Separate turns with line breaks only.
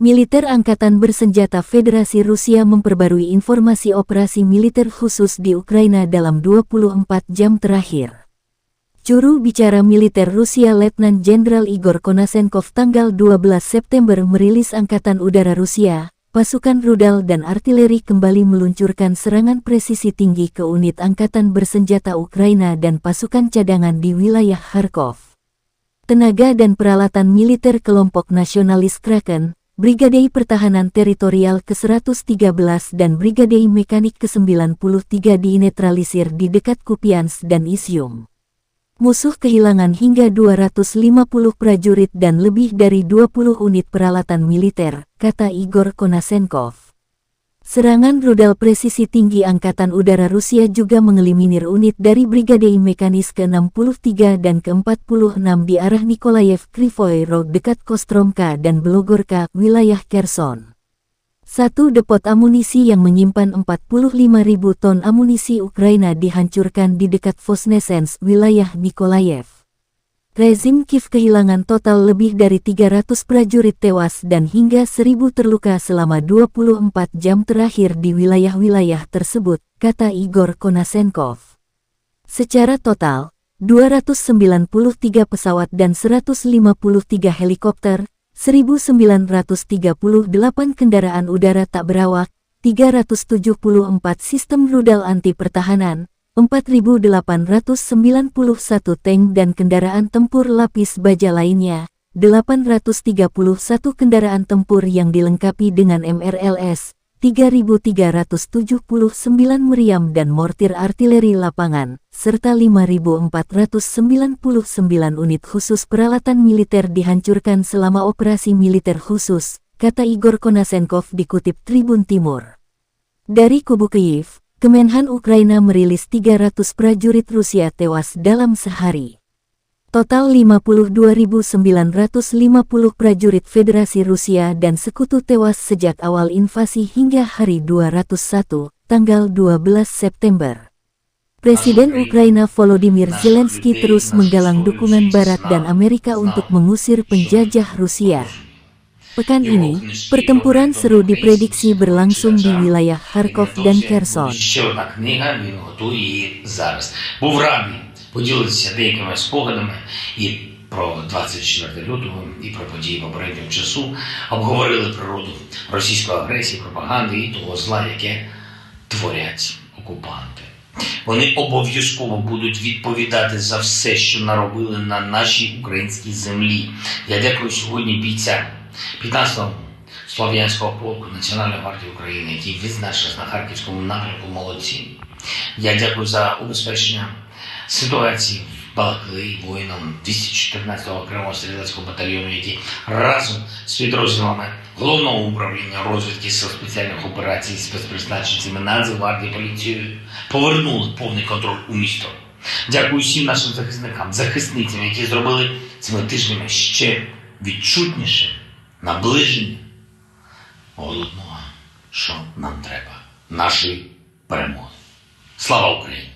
Militer Angkatan Bersenjata Federasi Rusia memperbarui informasi operasi militer khusus di Ukraina dalam 24 jam terakhir. Juru bicara militer Rusia Letnan Jenderal Igor Konasenkov tanggal 12 September merilis Angkatan Udara Rusia, pasukan rudal dan artileri kembali meluncurkan serangan presisi tinggi ke unit Angkatan Bersenjata Ukraina dan pasukan cadangan di wilayah Kharkov. Tenaga dan peralatan militer kelompok nasionalis Kraken, Brigade Pertahanan Teritorial ke-113 dan Brigade Mekanik ke-93 dinetralisir di dekat Kupiansk dan Izium. Musuh kehilangan hingga 250 prajurit dan lebih dari 20 unit peralatan militer, kata Igor Konasenkov. Serangan rudal presisi tinggi Angkatan Udara Rusia juga mengeliminir unit dari Brigade Mekanis ke-63 dan ke-46 di arah Nikolaev Krivoy Rog dekat Kostromka dan Belogorka, wilayah Kherson. Satu depot amunisi yang menyimpan 45.000 ton amunisi Ukraina dihancurkan di dekat Voznesens, wilayah Nikolaev. Rezim Kiev kehilangan total lebih dari 300 prajurit tewas dan hingga 1.000 terluka selama 24 jam terakhir di wilayah-wilayah tersebut, kata Igor Konasenkov. Secara total, 293 pesawat dan 153 helikopter, 1.938 kendaraan udara tak berawak, 374 sistem rudal anti pertahanan, 4.891 tank dan kendaraan tempur lapis baja lainnya, 831 kendaraan tempur yang dilengkapi dengan MRLS, 3.379 meriam dan mortir artileri lapangan, serta 5.499 unit khusus peralatan militer dihancurkan selama operasi militer khusus, kata Igor Konasenkov dikutip Tribun Timur. Dari kubu Kyiv, Kemenhan Ukraina merilis 300 prajurit Rusia tewas dalam sehari. Total 52.950 prajurit Federasi Rusia dan sekutu tewas sejak awal invasi hingga hari 201, tanggal 12 September. Presiden Ukraina Volodymyr Zelensky terus menggalang dukungan Barat dan Amerika untuk mengusir penjajah Rusia. Pekan ini, pertempuran seru diprediksi berlangsung di wilayah Kharkov dan Kherson.
Ще одна книга, він готує її зараз. Був радий поділитися деякими спогадами і про 24 лютого, і про події попереднього часу. Обговорили природу російської агресії, пропаганди і того зла, яке творять окупанти. Вони обов'язково будуть відповідати за все, що наробили на нашій українській землі. Я дякую сьогодні бійцям 15-го Слов'янського полку Національної гвардії України, які відзначились на Харківському напрямку, молодці. Я дякую за убезпечення ситуації в Балаклеї воїнам 214-го окремого стрілецького батальйону, які разом з підрозділами Головного управління розвідки сил спеціальних операцій, спецпризначенцями Нацгвардії, поліцією повернули повний контроль у місто. Дякую всім нашим захисникам, захисницям, які зробили цими тижнями ще відчутніше наближення головного, що нам треба, нашої перемоги. Слава Україні!